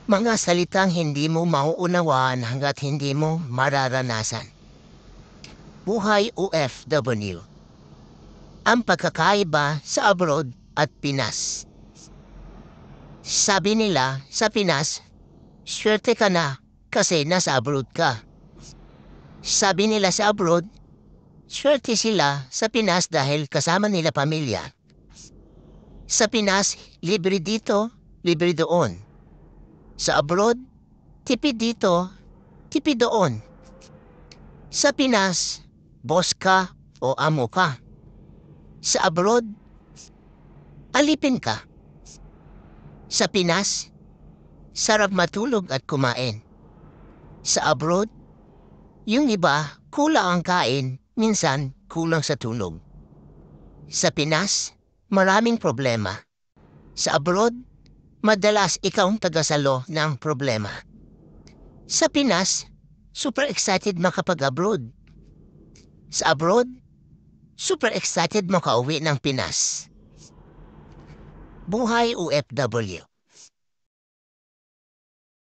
Mga salitang hindi mo mauunawaan hangga't hindi mo mararanasan. Buhay OFW. Ang pagkakaiba sa abroad at Pinas. Sabi nila sa Pinas, swerte ka na kasi nasa abroad ka. Sabi nila sa abroad, swerte sila sa Pinas dahil kasama nila pamilya. Sa Pinas, libre dito, libre doon. Sa abroad, tipid dito, tipid doon. Sa Pinas, boss ka o amo ka. Sa abroad, alipin ka. Sa Pinas, sarap matulog at kumain. Sa abroad, yung iba kulang ang kain, minsan kulang sa tulog. Sa Pinas, maraming problema. Sa abroad, madalas ikaw ang tagasalo ng problema. Sa Pinas, super excited makapag-abroad. Sa abroad, super excited makauwi ng Pinas. Buhay OFW.